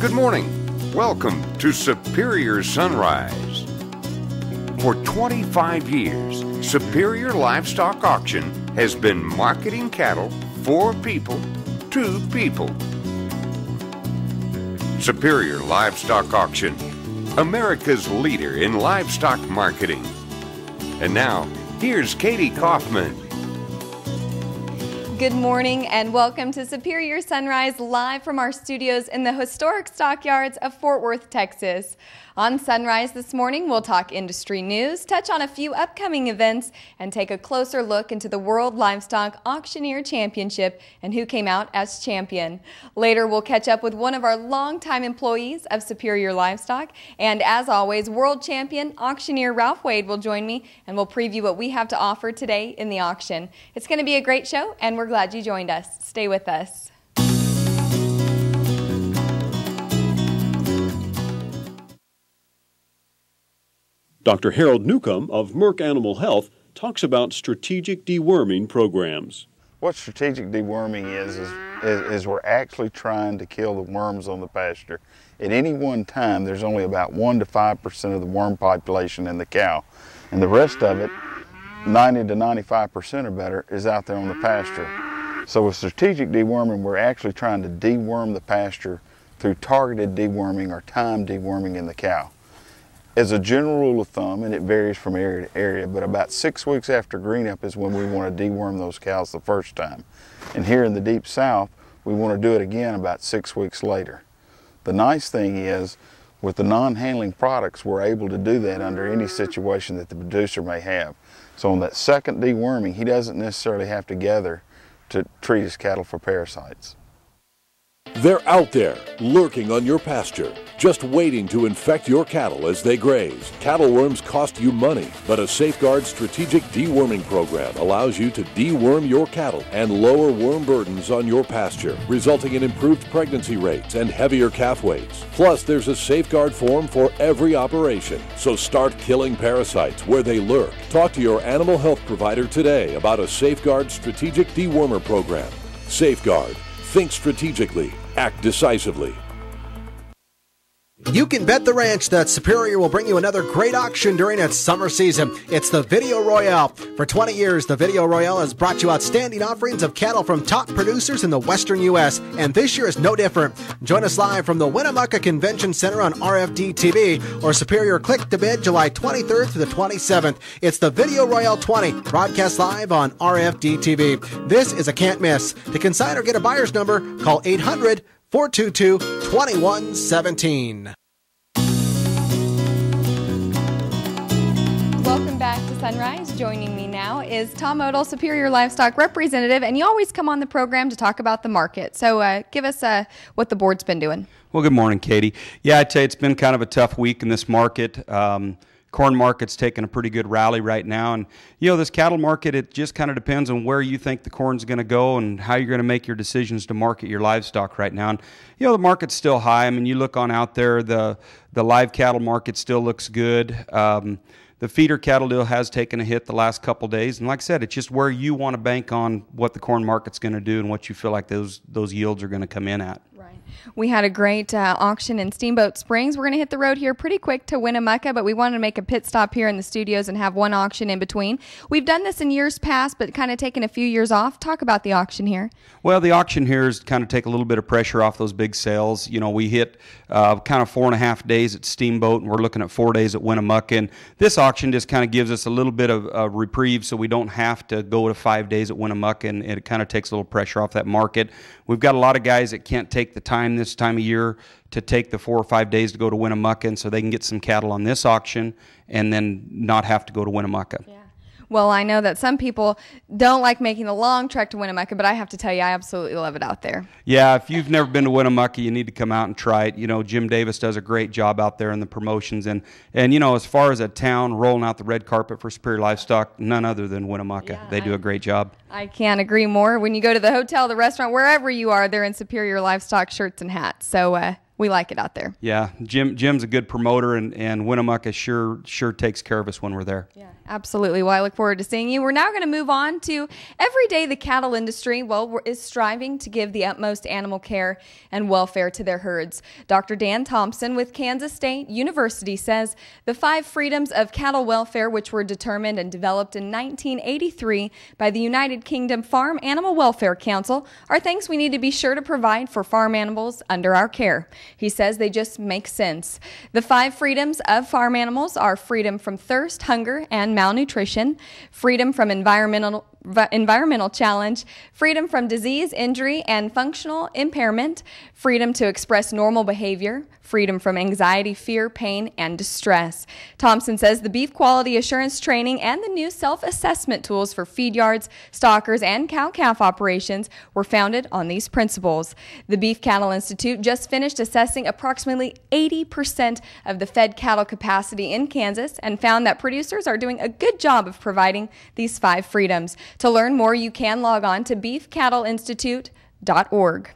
Good morning. Welcome to Superior Sunrise. For 25 years, Superior Livestock Auction has been marketing cattle for people to people. Superior Livestock Auction, America's leader in livestock marketing. And now, here's Katie Kaufman. Good morning and welcome to Superior Sunrise, live from our studios in the historic stockyards of Fort Worth, Texas. On Sunrise this morning, we'll talk industry news, touch on a few upcoming events, and take a closer look into the World Livestock Auctioneer Championship and who came out as champion. Later, we'll catch up with one of our longtime employees of Superior Livestock, and as always, world champion auctioneer Ralph Wade will join me, and we'll preview what we have to offer today in the auction. It's going to be a great show, and we're glad you joined us. Stay with us. Dr. Harold Newcomb of Merck Animal Health talks about strategic deworming programs. What strategic deworming is we're actually trying to kill the worms on the pasture. At any one time, there's only about 1 to 5% of the worm population in the cow, and the rest of it, 90 to 95% or better, is out there on the pasture. So with strategic deworming, we're actually trying to deworm the pasture through targeted deworming or time deworming in the cow. As a general rule of thumb, and it varies from area to area, but about 6 weeks after green up is when we want to deworm those cows the first time. And here in the deep south, we want to do it again about 6 weeks later. The nice thing is, with the non-handling products, we're able to do that under any situation that the producer may have. So on that second deworming, he doesn't necessarily have to gather to treat his cattle for parasites. They're out there, lurking on your pasture, just waiting to infect your cattle as they graze. Cattle worms cost you money, but a Safeguard strategic deworming program allows you to deworm your cattle and lower worm burdens on your pasture, resulting in improved pregnancy rates and heavier calf weights. Plus, there's a Safeguard form for every operation, so start killing parasites where they lurk. Talk to your animal health provider today about a Safeguard strategic dewormer program. Safeguard. Think strategically, act decisively. You can bet the ranch that Superior will bring you another great auction during its summer season. It's the Video Royale. For 20 years, the Video Royale has brought you outstanding offerings of cattle from top producers in the western U.S., and this year is no different. Join us live from the Winnemucca Convention Center on RFD-TV or Superior Click to Bid July 23rd through the 27th. It's the Video Royale 20, broadcast live on RFD-TV. This is a can't miss. To consign or get a buyer's number, call 800-422-2117. Welcome back to Sunrise. Joining me now is Tom Odell, Superior Livestock Representative, and you always come on the program to talk about the market. So give us what the board's been doing. Well, good morning, Katie. Yeah, I'd say it's been kind of a tough week in this market. Corn market's taking a pretty good rally right now, and this cattle market, it just kind of depends on where you think the corn's going to go and how you're going to make your decisions to market your livestock right now. And the market's still high. I mean, you look on out there, the live cattle market still looks good. The feeder cattle deal has taken a hit the last couple days, and like I said, it's just where you want to bank on what the corn market's going to do and what you feel like those yields are going to come in at. Right. We had a great auction in Steamboat Springs. We're going to hit the road here pretty quick to Winnemucca, but we wanted to make a pit stop here in the studios and have one auction in between. We've done this in years past, but kind of taken a few years off. Talk about the auction here. Well, the auction here is kind of take a little bit of pressure off those big sales. We hit kind of 4.5 days at Steamboat, and we're looking at 4 days at Winnemucca. And this auction just kind of gives us a little bit of a reprieve, so we don't have to go to 5 days at Winnemucca, and it kind of takes a little pressure off that market. We've got a lot of guys that can't take the time this time of year to take the 4 or 5 days to go to Winnemucca, and so they can get some cattle on this auction and then not have to go to Winnemucca. Yeah. Well, I know that some people don't like making the long trek to Winnemucca, but I have to tell you, I absolutely love it out there. Yeah, if you've never been to Winnemucca, you need to come out and try it. Jim Davis does a great job out there in the promotions. And as far as a town rolling out the red carpet for Superior Livestock, none other than Winnemucca. Yeah, they do a great job. I can't agree more. When you go to the hotel, the restaurant, wherever you are, they're in Superior Livestock shirts and hats. So we like it out there. Yeah, Jim's a good promoter, and Winnemucca sure takes care of us when we're there. Yeah, absolutely. Well, I look forward to seeing you. We're now going to move on to every day the cattle industry, is striving to give the utmost animal care and welfare to their herds. Dr. Dan Thompson with Kansas State University says the 5 freedoms of cattle welfare, which were determined and developed in 1983 by the United Kingdom Farm Animal Welfare Council, are things we need to be sure to provide for farm animals under our care. He says they just make sense. The 5 freedoms of farm animals are freedom from thirst, hunger, and malnutrition, freedom from environmental challenge, freedom from disease, injury, and functional impairment, freedom to express normal behavior, freedom from anxiety, fear, pain, and distress. Thompson says the beef quality assurance training and the new self-assessment tools for feed yards, stockers, and cow-calf operations were founded on these principles. The Beef Cattle Institute just finished assessing approximately 80% of the fed cattle capacity in Kansas and found that producers are doing a good job of providing these 5 freedoms. To learn more, you can log on to beefcattleinstitute.org.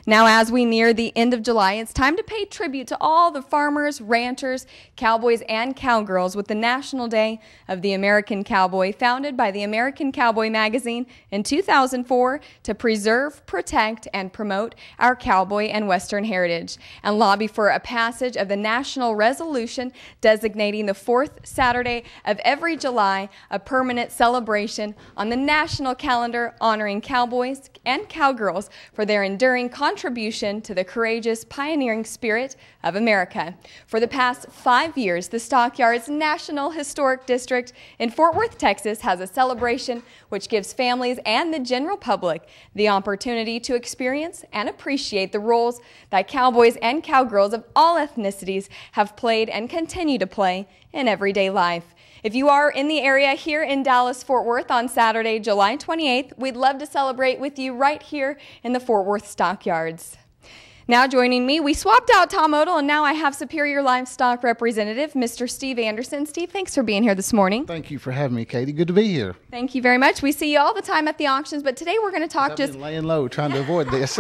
Now, as we near the end of July, it's time to pay tribute to all the farmers, ranchers, cowboys, and cowgirls with the National Day of the American Cowboy, founded by the American Cowboy magazine in 2004 to preserve, protect, and promote our cowboy and Western heritage, and lobby for a passage of the national resolution designating the 4th Saturday of every July a permanent celebration on the national calendar honoring cowboys and cowgirls for their enduring contribution to the courageous pioneering spirit of America. For the past 5 years, the Stockyards National Historic District in Fort Worth, Texas has a celebration which gives families and the general public the opportunity to experience and appreciate the roles that cowboys and cowgirls of all ethnicities have played and continue to play in everyday life. If you are in the area here in Dallas-Fort Worth on Saturday, July 28th, we'd love to celebrate with you right here in the Fort Worth Stockyards. Now joining me, we swapped out Tom Odell, and now I have Superior Livestock Representative, Mr. Steve Anderson. Steve, thanks for being here this morning. Thank you for having me, Katie. Good to be here. Thank you very much. We see you all the time at the auctions, but today we're going to talk I've been laying low trying to avoid this.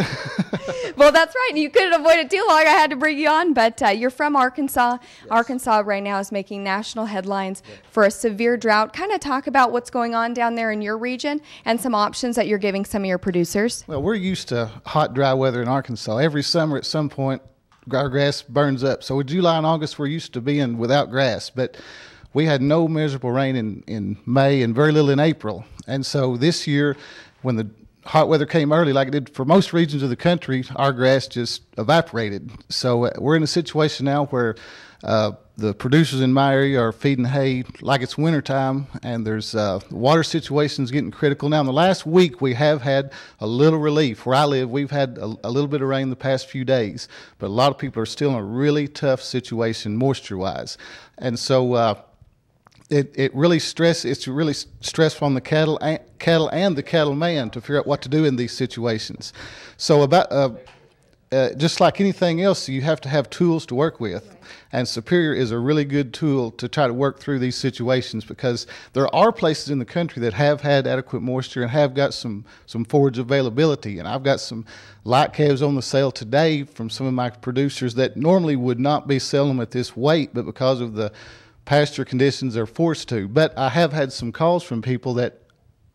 Well, that's right. You couldn't avoid it too long. I had to bring you on, but you're from Arkansas. Yes. Arkansas right now is making national headlines for a severe drought. Kind of talk about what's going on down there in your region and some options that you're giving some of your producers. Well, we're used to hot, dry weather in Arkansas. Every summer at some point, our grass burns up. So with July and August, we're used to being without grass. But we had no measurable rain in May and very little in April. And so this year, when the hot weather came early, like it did for most regions of the country, our grass just evaporated. So we're in a situation now where the producers in my area are feeding hay like it's wintertime, and there's water situations getting critical. Now, in the last week, we have had a little relief. Where I live, we've had a little bit of rain the past few days, but a lot of people are still in a really tough situation moisture-wise. And so it's really stressful on the cattle and the cattleman to figure out what to do in these situations. So just like anything else, you have to have tools to work with. And Superior is a really good tool to try to work through these situations, because there are places in the country that have had adequate moisture and have got some forage availability. And I've got some light calves on the sale today from some of my producers that normally would not be selling them at this weight, but because of the pasture conditions they're forced to. But I have had some calls from people that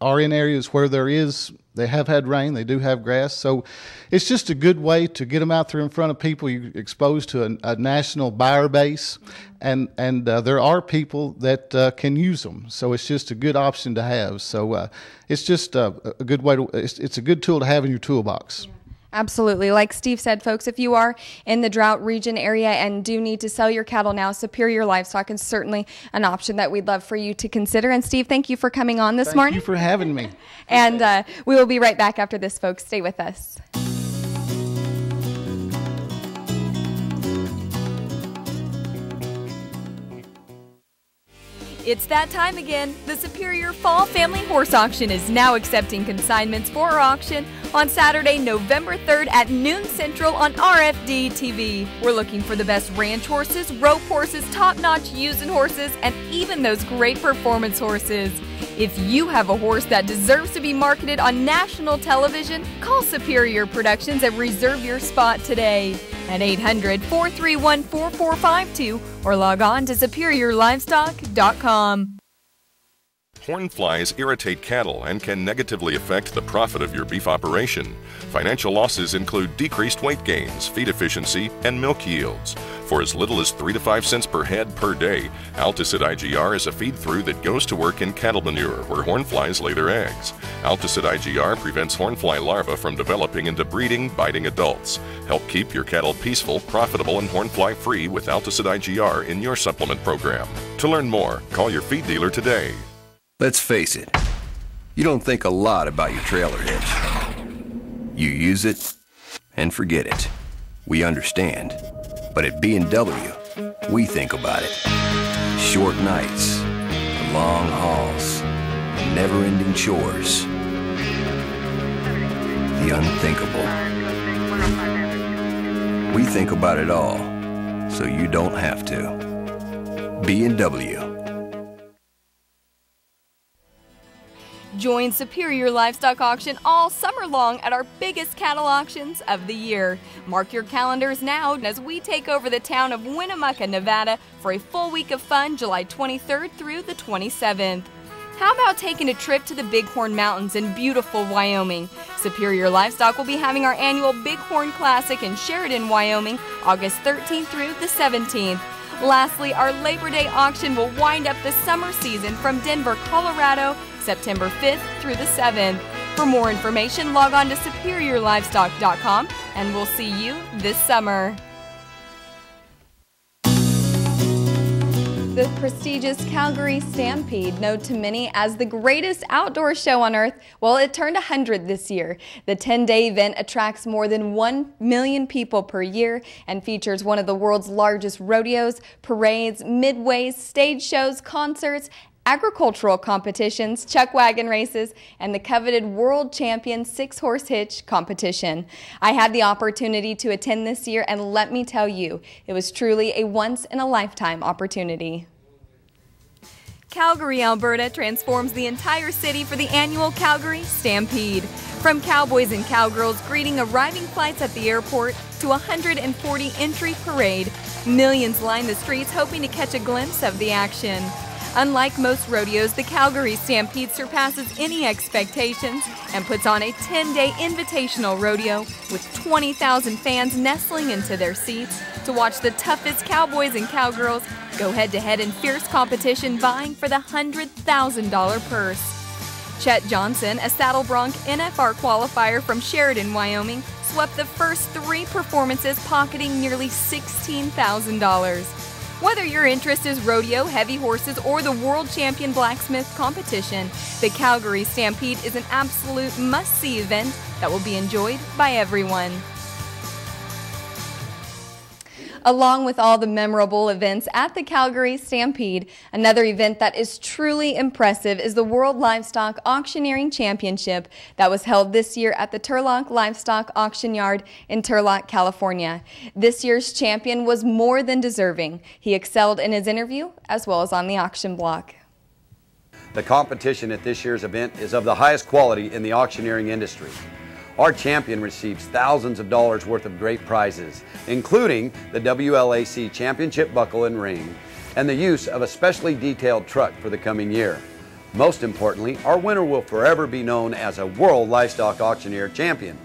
are in areas where they have had rain, they do have grass. So it's just a good way to get them out there in front of people. You're exposed to a national buyer base, and there are people that can use them. So it's just a good option to have. So it's just a good way it's a good tool to have in your toolbox. Yeah. Absolutely. Like Steve said, folks, if you are in the drought region area and do need to sell your cattle now, Superior Livestock is certainly an option that we'd love for you to consider. And Steve, thank you for coming on this morning. Thank you for having me. And we will be right back after this, folks. Stay with us. It's that time again. The Superior Fall Family Horse Auction is now accepting consignments for our auction on Saturday, November 3rd at noon Central on RFD-TV. We're looking for the best ranch horses, rope horses, top-notch using horses, and even those great performance horses. If you have a horse that deserves to be marketed on national television, call Superior Productions and reserve your spot today. at 800-431-4452 or log on to superiorlivestock.com. Horn flies irritate cattle and can negatively affect the profit of your beef operation. Financial losses include decreased weight gains, feed efficiency, and milk yields. For as little as 3 to 5 cents per head per day, Alticid IGR is a feed-through that goes to work in cattle manure where horn flies lay their eggs. Alticid IGR prevents horn fly larvae from developing into breeding, biting adults. Help keep your cattle peaceful, profitable, and horn fly free with Alticid IGR in your supplement program. To learn more, call your feed dealer today. Let's face it, you don't think a lot about your trailer hitch. You use it and forget it. We understand. But at B&W, we think about it. Short nights, the long hauls, the never-ending chores, the unthinkable. We think about it all, so you don't have to. B&W. Join Superior Livestock Auction all summer long at our biggest cattle auctions of the year. Mark your calendars now as we take over the town of Winnemucca, Nevada for a full week of fun July 23rd through the 27th. How about taking a trip to the Bighorn Mountains in beautiful Wyoming? Superior Livestock will be having our annual Bighorn Classic in Sheridan, Wyoming, August 13th through the 17th. Lastly, our Labor Day auction will wind up the summer season from Denver, Colorado, September 5th through the 7th. For more information, log on to superiorlivestock.com and we'll see you this summer. The prestigious Calgary Stampede, known to many as the greatest outdoor show on earth, well, it turned 100 this year. The 10-day event attracts more than 1 million people per year and features one of the world's largest rodeos, parades, midways, stage shows, concerts, agricultural competitions, chuck wagon races, and the coveted world champion 6-horse hitch competition. I had the opportunity to attend this year, and let me tell you, it was truly a once-in-a-lifetime opportunity. Calgary, Alberta transforms the entire city for the annual Calgary Stampede. From cowboys and cowgirls greeting arriving flights at the airport to a 140-entry parade, millions line the streets hoping to catch a glimpse of the action. Unlike most rodeos, the Calgary Stampede surpasses any expectations and puts on a 10-day invitational rodeo with 20,000 fans nestling into their seats to watch the toughest cowboys and cowgirls go head-to-head in fierce competition vying for the $100,000 purse. Chet Johnson, a saddle bronc NFR qualifier from Sheridan, Wyoming, swept the first 3 performances pocketing nearly $16,000. Whether your interest is rodeo, heavy horses, or the world champion blacksmith competition, the Calgary Stampede is an absolute must-see event that will be enjoyed by everyone. Along with all the memorable events at the Calgary Stampede, another event that is truly impressive is the World Livestock Auctioneering Championship that was held this year at the Turlock Livestock Auction Yard in Turlock, California. This year's champion was more than deserving. He excelled in his interview as well as on the auction block. The competition at this year's event is of the highest quality in the auctioneering industry. Our champion receives thousands of dollars worth of great prizes, including the WLAC Championship Buckle and Ring, and the use of a specially detailed truck for the coming year. Most importantly, our winner will forever be known as a World Livestock Auctioneer Champion.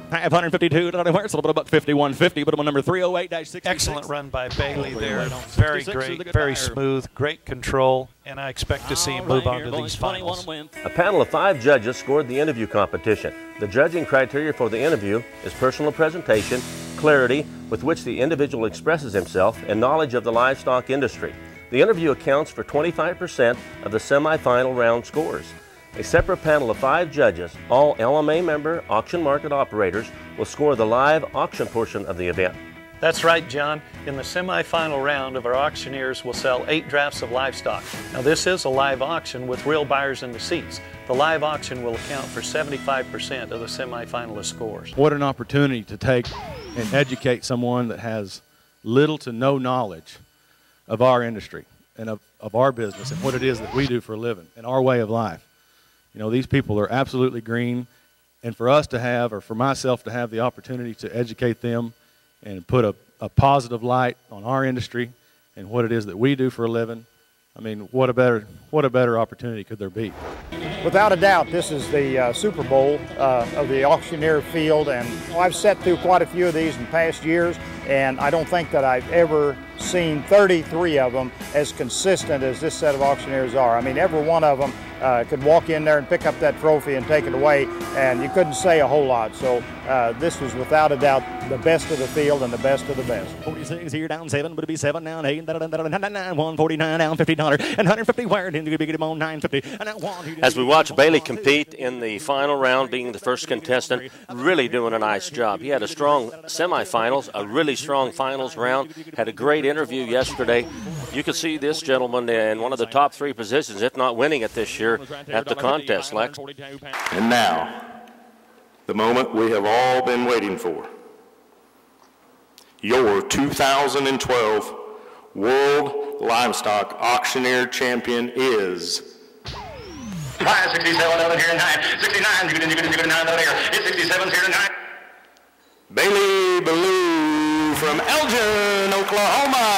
552 to anywhere. It's a little bit about 51.50, but on number 308-66. Excellent run by Bailey there. Very great, very smooth, great control, and I expect to see him move on to these finals. A panel of 5 judges scored the interview competition. The judging criteria for the interview is personal presentation, clarity with which the individual expresses himself, and knowledge of the livestock industry. The interview accounts for 25% of the semifinal round scores. A separate panel of 5 judges, all LMA member auction market operators, will score the live auction portion of the event. That's right, John. In the semifinal round of our auctioneers will sell 8 drafts of livestock. Now this is a live auction with real buyers in the seats. The live auction will account for 75% of the semifinalist scores. What an opportunity to take and educate someone that has little to no knowledge of our industry and of our business and what it is that we do for a living and our way of life. You know, these people are absolutely green, and for us to have, or for myself to have the opportunity to educate them and put a positive light on our industry and what it is that we do for a living. I mean, what a better opportunity could there be? Without a doubt, this is the Super Bowl of the auctioneer field, and I've sat through quite a few of these in past years, and I don't think that I've ever seen 33 of them as consistent as this set of auctioneers are. I mean, every one of them could walk in there and pick up that trophy and take it away, and you couldn't say a whole lot. So this was without a doubt the best of the field and the best of the best. 46 here, down 7, would it be 7 down 8, 149 down $50, and 150 wired in to get him on 950. And now 1. As we watch Bailey compete in the final round, being the first contestant, really doing a nice job. He had a strong semifinals, a really strong finals round, had a great interview yesterday. You can see this gentleman in one of the top 3 positions, if not winning it this year at the contest, Lex. And now, the moment we have all been waiting for. Your 2012 World Livestock Auctioneer Champion is... 67, 11 here, 9, 69, 9 over here. It's 67 here, 9. Bailey Ballou from Elgin, Oklahoma.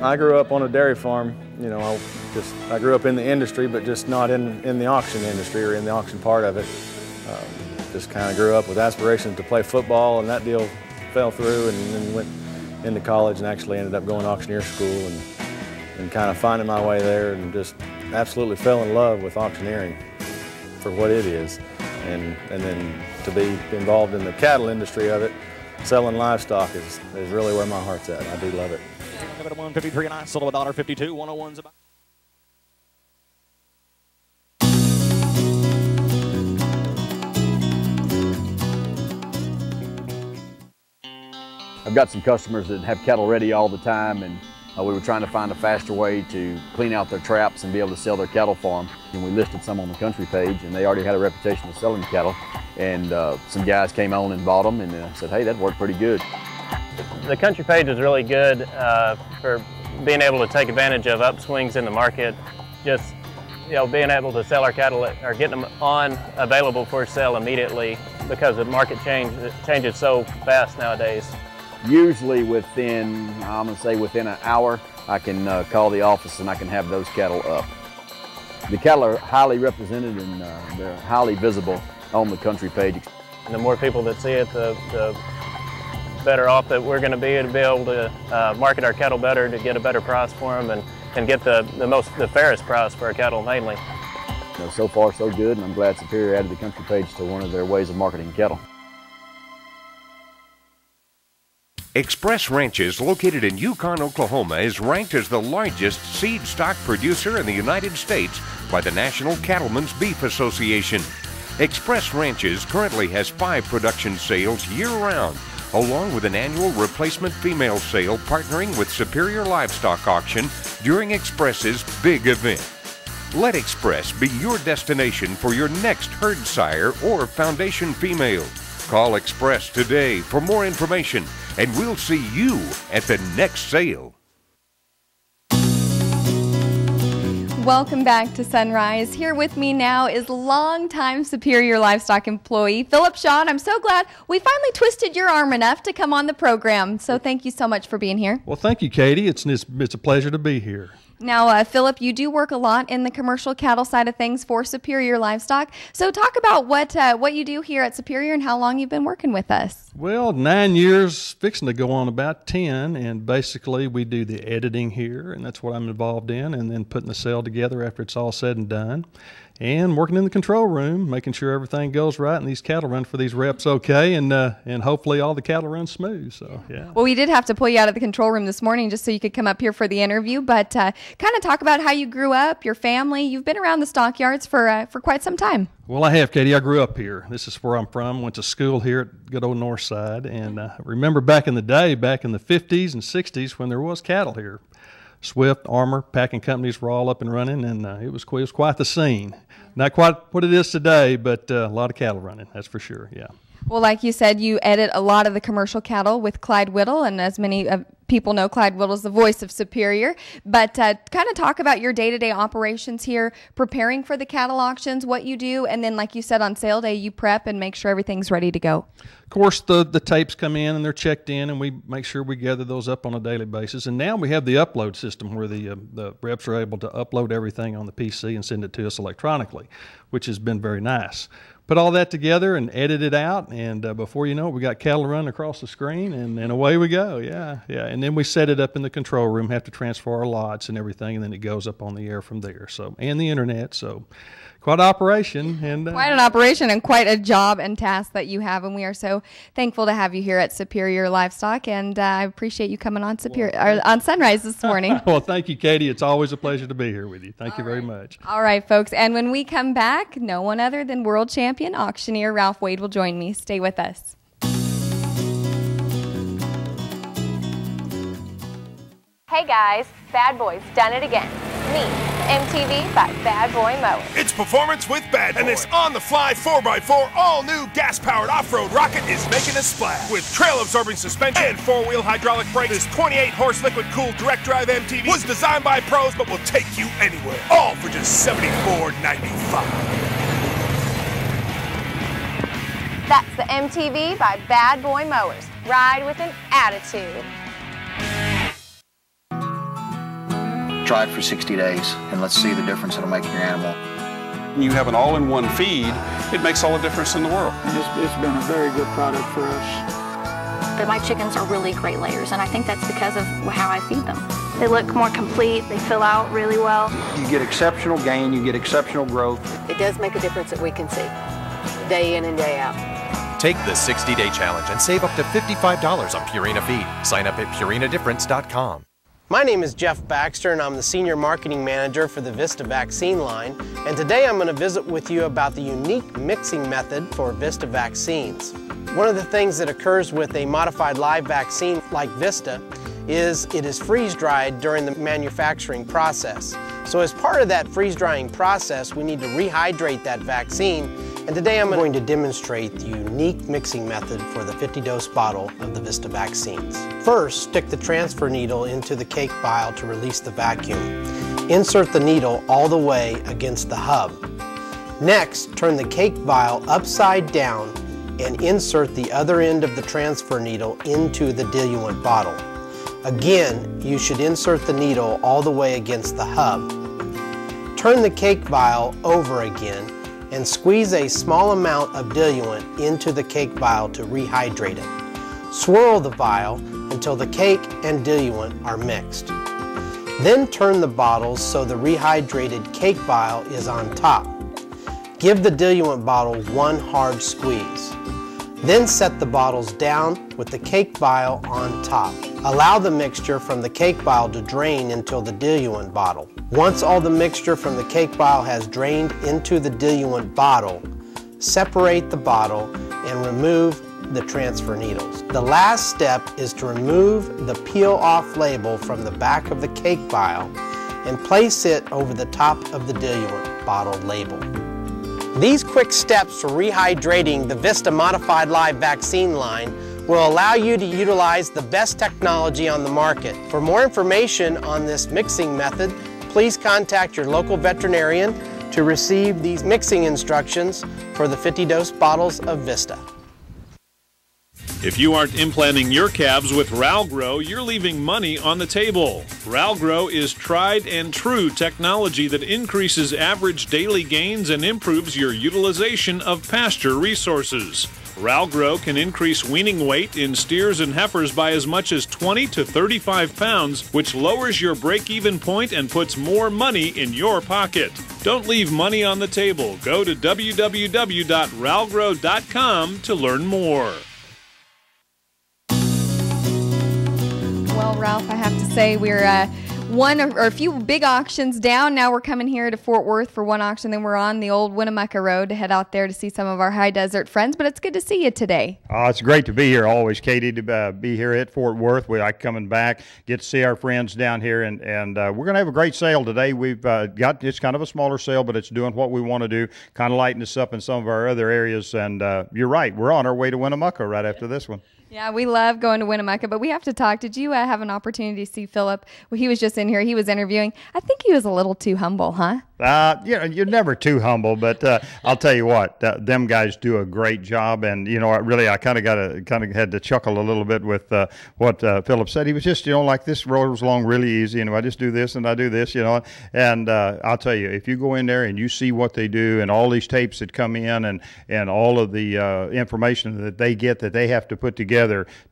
I grew up on a dairy farm. You know, I grew up in the industry, but just not in the auction industry or in the auction part of it. Just kind of grew up with aspirations to play football, and that deal fell through, and then went into college and actually ended up going to auctioneer school and kind of finding my way there, and just absolutely fell in love with auctioneering for what it is. And then to be involved in the cattle industry of it, selling livestock is really where my heart's at. I do love it. 153 and I sold $1.52. 101's about. I've got some customers that have cattle ready all the time, and we were trying to find a faster way to clean out their traps and be able to sell their cattle for them. And we listed some on the country page, and they already had a reputation of selling cattle. And some guys came on and bought them, and said, hey, that worked pretty good. The country page is really good for being able to take advantage of upswings in the market. Just, you know, being able to sell our cattle or getting them on available for sale immediately, because the market changes so fast nowadays. Usually within, I'm going to say within an hour, I can call the office and I can have those cattle up. The cattle are highly represented and they're highly visible on the country page. And the more people that see it, the better off that we're going to be able to market our cattle better, to get a better price for them and get the fairest price for our cattle mainly. You know, so far so good, and I'm glad Superior added the country page to one of their ways of marketing cattle. Express Ranches, located in Yukon, Oklahoma, is ranked as the largest seed stock producer in the United States by the National Cattlemen's Beef Association. Express Ranches currently has 5 production sales year-round, along with an annual replacement female sale partnering with Superior Livestock Auction during Express's big event. Let Express be your destination for your next herd sire or foundation female. Call Express today for more information, and we'll see you at the next sale. Welcome back to Sunrise. Here with me now is longtime Superior Livestock employee Philip Shaw. I'm so glad we finally twisted your arm enough to come on the program. So thank you so much for being here. Well, thank you, Katie. It's a pleasure to be here. Now, Philip, you do work a lot in the commercial cattle side of things for Superior Livestock. So talk about what you do here at Superior and how long you've been working with us. Well, 9 years, fixing to go on about 10, and basically we do the editing here, and that's what I'm involved in, and then putting the sale together after it's all said and done. And working in the control room, making sure everything goes right and these cattle run for these reps okay, and hopefully all the cattle run smooth. So yeah. Well, we did have to pull you out of the control room this morning just so you could come up here for the interview. But kind of talk about how you grew up, your family. You've been around the stockyards for quite some time. Well, I have, Katie. I grew up here. This is where I'm from. Went to school here at good old North Side, and I remember back in the day, back in the 50s and 60s, when there was cattle here. Swift, Armour, packing companies were all up and running, and it was quite the scene. Not quite what it is today, but a lot of cattle running, that's for sure, yeah. Well, like you said, you edit a lot of the commercial cattle with Clyde Whittle, and as many people know, Clyde Whittle is the voice of Superior. But kind of talk about your day-to-day operations here, preparing for the cattle auctions, what you do, and then, like you said, on sale day, you prep and make sure everything's ready to go. Of course, the tapes come in and they're checked in, and we make sure we gather those up on a daily basis. And now we have the upload system where the reps are able to upload everything on the PC and send it to us electronically, which has been very nice. Put all that together and edit it out, and before you know it, we got cattle running across the screen, and away we go. Yeah. And then we set it up in the control room, have to transfer our lots and everything, and then it goes up on the air from there. So, and the internet. So, quite an operation. And quite an operation and quite a job and task that you have, and we are so thankful to have you here at Superior Livestock, and I appreciate you coming on on Sunrise this morning. Well, thank you, Katie. It's always a pleasure to be here with you. Thank you very much. All right, folks, and when we come back, no one other than world champion auctioneer Ralph Wade will join me. Stay with us. Hey guys, Bad Boy's done it again. Me, MTV by Bad Boy Mowers. It's performance with Bad Boy. And this on-the-fly 4x4 all-new gas-powered off-road rocket is making a splash. With trail-absorbing suspension and four-wheel hydraulic brakes, this 28-horse liquid-cooled direct-drive MTV was designed by pros but will take you anywhere. All for just $74.95. That's the MTV by Bad Boy Mowers. Ride with an attitude. Try it for 60 days and let's see the difference it'll make in your animal. When you have an all-in-one feed, it makes all the difference in the world. It's been a very good product for us. But my chickens are really great layers, and I think that's because of how I feed them. They look more complete, they fill out really well. You get exceptional gain, you get exceptional growth. It does make a difference that we can see, day in and day out. Take the 60-day challenge and save up to $55 on Purina feed. Sign up at purinadifference.com. My name is Jeff Baxter, and I'm the Senior Marketing Manager for the Vista vaccine line. And today I'm going to visit with you about the unique mixing method for Vista vaccines. One of the things that occurs with a modified live vaccine like Vista is it is freeze-dried during the manufacturing process. So as part of that freeze-drying process, we need to rehydrate that vaccine. And today I'm going to demonstrate the unique mixing method for the 50-dose bottle of the Vista vaccines. First, stick the transfer needle into the cake vial to release the vacuum. Insert the needle all the way against the hub. Next, turn the cake vial upside down and insert the other end of the transfer needle into the diluent bottle. Again, you should insert the needle all the way against the hub. Turn the cake vial over again and squeeze a small amount of diluent into the cake vial to rehydrate it. Swirl the vial until the cake and diluent are mixed. Then turn the bottles so the rehydrated cake vial is on top. Give the diluent bottle one hard squeeze. Then set the bottles down with the cake vial on top. Allow the mixture from the cake vial to drain until the diluent bottle. Once all the mixture from the cake vial has drained into the diluent bottle, separate the bottle and remove the transfer needles. The last step is to remove the peel-off label from the back of the cake vial and place it over the top of the diluent bottle label. These quick steps for rehydrating the Vista Modified Live vaccine line will allow you to utilize the best technology on the market. For more information on this mixing method, please contact your local veterinarian to receive these mixing instructions for the 50-dose bottles of Vista. If you aren't implanting your calves with Ralgrow, you're leaving money on the table. Ralgrow is tried and true technology that increases average daily gains and improves your utilization of pasture resources. Ralgrow can increase weaning weight in steers and heifers by as much as 20 to 35 pounds, which lowers your break-even point and puts more money in your pocket. Don't leave money on the table. Go to www.ralgrow.com to learn more. Well, Ralph, I have to say we're one or a few big auctions down. Now we're coming here to Fort Worth for one auction. Then we're on the old Winnemucca Road to head out there to see some of our high desert friends. But it's good to see you today. It's great to be here always, Katie, to be here at Fort Worth. We like coming back, get to see our friends down here, and we're going to have a great sale today. We've got, it's kind of a smaller sale, but it's doing what we want to do, kind of lighten us up in some of our other areas. And you're right, we're on our way to Winnemucca right after this one. Yeah, we love going to Winnemucca, but we have to talk. Did you have an opportunity to see Philip? Well, he was just in here. He was interviewing. I think he was a little too humble, huh? You're never too humble, but I'll tell you what, them guys do a great job. And, you know, I kind of had to chuckle a little bit with what Philip said. He was just, you know, like, this rolls along really easy. You know, I just do this and I do this, you know. And I'll tell you, if you go in there and you see what they do and all these tapes that come in and all of the information that they get that they have to put together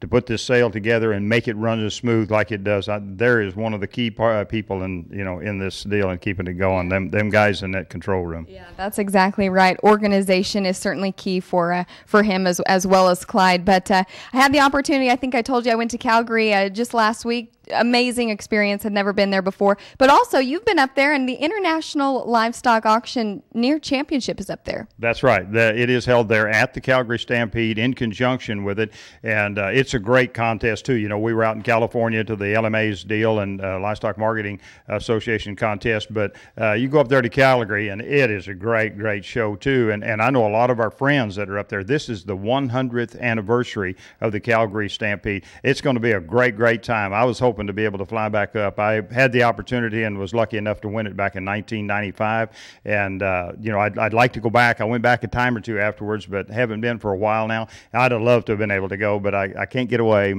to put this sale together and make it run as smooth like it does, there is one of the key people in this deal and keeping it going. Them guys in that control room. Yeah, that's exactly right. Organization is certainly key for him as well as Clyde. But I had the opportunity. I think I told you I went to Calgary just last week. Amazing experience. Had never been there before. But also, you've been up there, and the International Livestock Auction Near Championship is up there. That's right. It is held there at the Calgary Stampede in conjunction with it, and it's a great contest too. You know, we were out in California to the LMA's deal and Livestock Marketing Association contest, but you go up there to Calgary, and it is a great show too. And I know a lot of our friends that are up there. This is the 100th anniversary of the Calgary Stampede. It's going to be a great time. I was hoping to be able to fly back up. I had the opportunity and was lucky enough to win it back in 1995, and you know, I'd like to go back. I went back a time or two afterwards, but haven't been for a while now. I'd have loved to have been able to go, but I can't get away.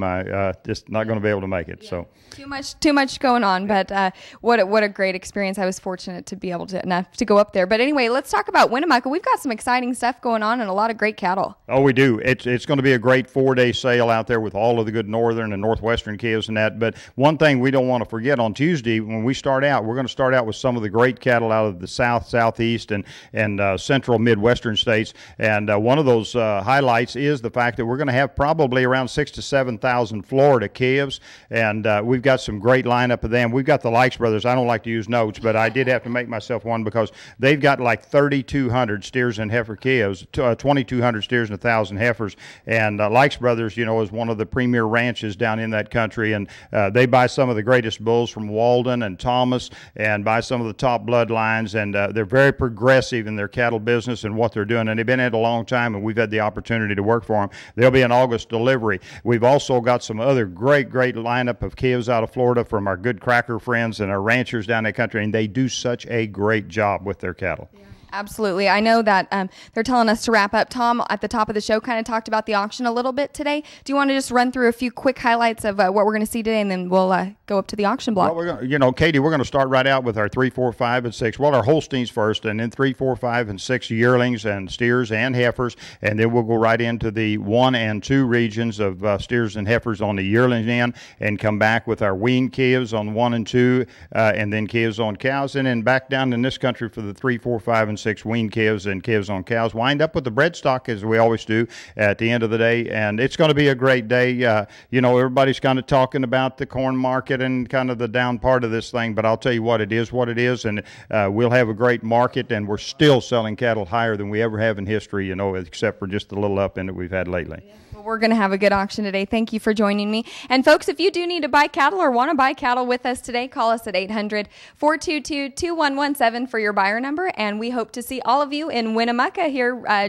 Just not going to be able to make it. Yeah. So too much going on, but what a great experience. I was fortunate to be able to go up there. But anyway, let's talk about Winnemucca. We've got some exciting stuff going on and a lot of great cattle. Oh, we do. It's going to be a great 4-day sale out there with all of the good northern and northwestern calves and that. But one thing we don't want to forget, on Tuesday when we start out, we're going to start out with some of the great cattle out of the south, southeast, and central midwestern states. And one of those highlights is the fact that we're going to have probably around 6,000 to 7,000 Florida calves, and we've got some great lineup of them. We've got the Likes brothers. I don't like to use notes, but I did have to make myself one because they've got like 3,200 steers and heifer calves, 2,200 steers and 1,000 heifers. And Likes brothers, you know, is one of the premier ranches down in that country, and they buy some of the greatest bulls from Walden and Thomas, and buy some of the top bloodlines, and they're very progressive in their cattle business and what they're doing, and they've been at it a long time, and we've had the opportunity to work for them. They'll be an August delivery. We've also got some other great lineup of calves out of Florida from our good cracker friends and our ranchers down that country, and they do such a great job with their cattle. Yeah. Absolutely. I know that they're telling us to wrap up. Tom, at the top of the show, kind of talked about the auction a little bit today. Do you want to just run through a few quick highlights of what we're going to see today, and then we'll go up to the auction block? Well, Katie, we're going to start right out with our 3, 4, 5, and 6. Well, our Holsteins first, and then 3, 4, 5, and 6 yearlings and steers and heifers, and then we'll go right into the 1 and 2 regions of steers and heifers on the yearling end, and come back with our weaned calves on 1 and 2, and then calves on cows, and then back down in this country for the 3, 4, 5, and 6 weaned calves and calves on cows. Wind up with the bread stock, as we always do at the end of the day, and it's going to be a great day. You know, everybody's kind of talking about the corn market and kind of the down part of this thing, but I'll tell you what it is, and we'll have a great market, and we're still selling cattle higher than we ever have in history, you know, except for just the little up in that we've had lately. Yeah. We're going to have a good auction today. Thank you for joining me. And folks, if you do need to buy cattle or want to buy cattle with us today, call us at 800-422-2117 for your buyer number. And we hope to see all of you in Winnemucca here I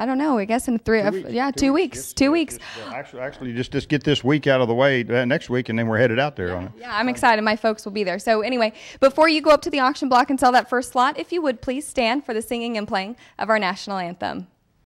don't know, I guess in 2 weeks. 2 weeks. Actually, just get this week out of the way next week, and then we're headed out there on it. Yeah, I'm excited. My folks will be there. So anyway, before you go up to the auction block and sell that first slot, if you would please stand for the singing and playing of our national anthem.